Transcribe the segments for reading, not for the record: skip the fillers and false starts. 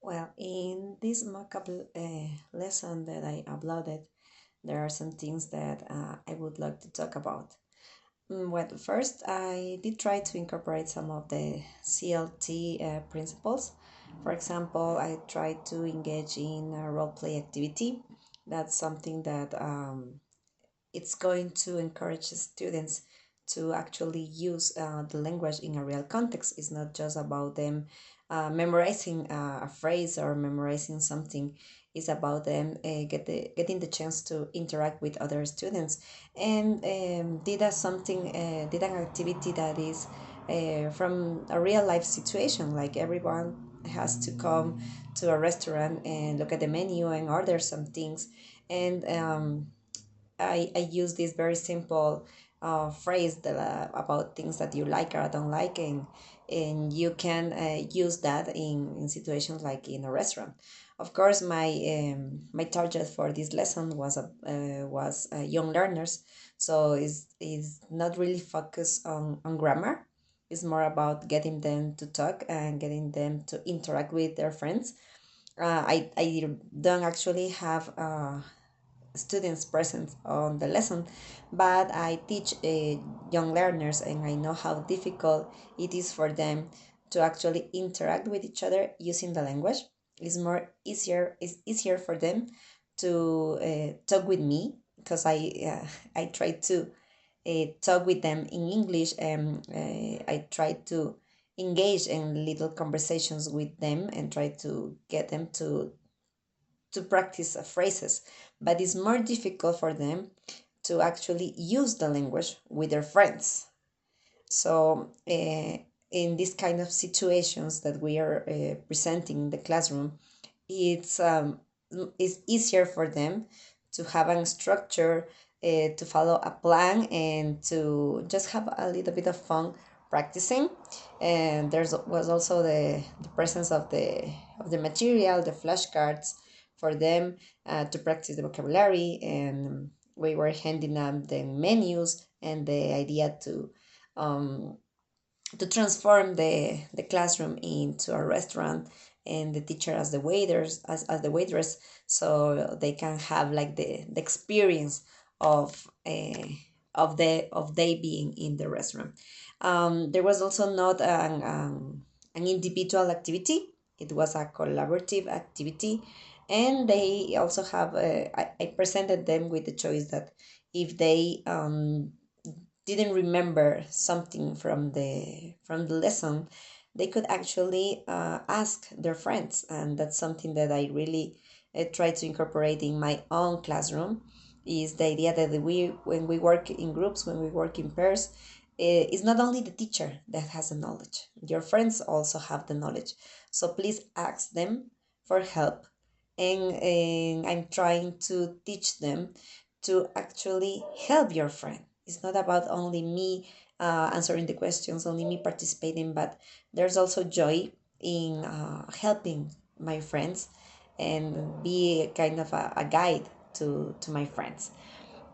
Well, in this mock-up lesson that I uploaded, there are some things that I would like to talk about. Well, first, I did try to incorporate some of the CLT principles. For example, I tried to engage in a role play activity. That's something that it's going to encourage students to actually use the language in a real context. It's not just about them memorizing a phrase or memorizing something. It's about them getting the chance to interact with other students and did an activity that is from a real life situation. Like everyone has to come to a restaurant and look at the menu and order some things, and I use this very simple phrase that about things that you like or don't like, and you can use that in situations like in a restaurant. Of course, my target for this lesson was young learners, so is not really focused on grammar. It's more about getting them to talk and getting them to interact with their friends. I don't actually have students present on the lesson, but I teach young learners, and I know how difficult it is for them to actually interact with each other using the language. It's easier for them to talk with me because I try to talk with them in English, and I try to engage in little conversations with them and try to get them to practice phrases, but it's more difficult for them to actually use the language with their friends. So, in this kind of situations that we are presenting in the classroom, it's um, it's easier for them to have a structure, to follow a plan, and to just have a little bit of fun practicing. And there was also the presence of the material, the flashcards for them to practice the vocabulary, and we were handing them the menus and the idea um, to transform the classroom into a restaurant, and the teacher as the waiters as the waitress, so they can have like the experience of of they being in the restaurant. There was also not an individual activity. It was a collaborative activity, and they also have I presented them with the choice that if they didn't remember something from the lesson, they could actually ask their friends, and that's something that I really try to incorporate in my own classroom. Is the idea that we when we work in groups, when we work in pairs, it's not only the teacher that has the knowledge. Your friends also have the knowledge. So please ask them for help, and I'm trying to teach them to actually help your friend. It's not about only me answering the questions, only me participating, but there's also joy in helping my friends and be a kind of a guide to my friends.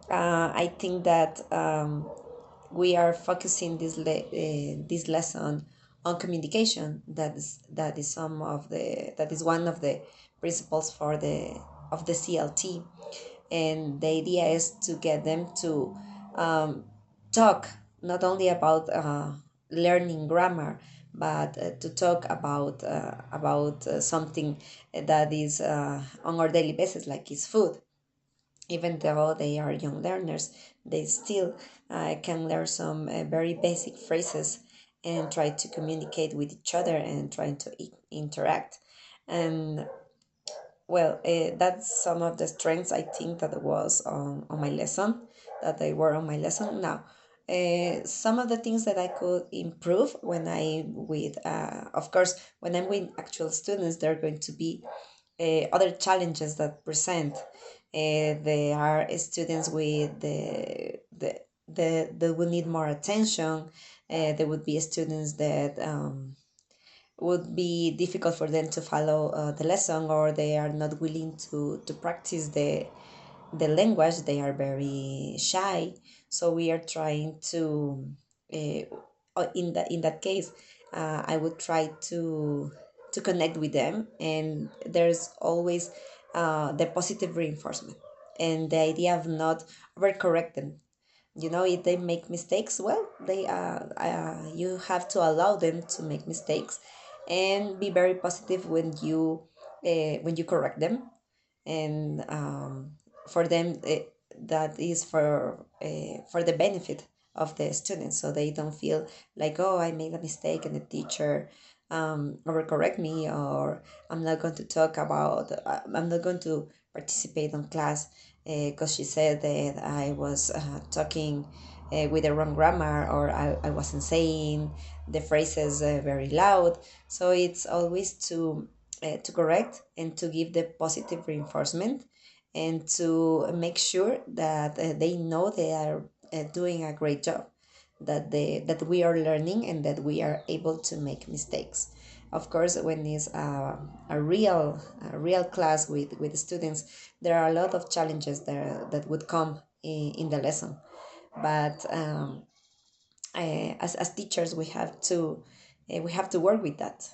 I think that we are focusing this lesson on communication. That is some of the that is one of the principles for the of the CLT, and the idea is to get them to um, talk not only about learning grammar, but to talk about something that is on our daily basis, like is food. Even though they are young learners, they still can learn some very basic phrases and try to communicate with each other and trying to interact. And well, that's some of the strengths I think that was on my lesson, that they were on my lesson. Now, some of the things that I could improve when of course, when I'm with actual students, there are going to be other challenges that present. There are students with that will need more attention. There would be students that would be difficult for them to follow the lesson, or they are not willing to practice the language. They are very shy, so we are trying to in that case I would try to connect with them, and there's always the positive reinforcement and the idea of not overcorrect them. If they make mistakes, well, you have to allow them to make mistakes, and be very positive when you correct them. And for them, that is for the benefit of the students, so they don't feel like, oh, I made a mistake and the teacher overcorrect me, or I'm not going to participate on class because she said that I was talking with the wrong grammar, or I wasn't saying the phrases very loud. So it's always to correct and to give the positive reinforcement, and to make sure that they know they are doing a great job, that we are learning and that we are able to make mistakes. Of course, when it's a real class with students, there are a lot of challenges there that would come in the lesson. But as teachers, we have to work with that.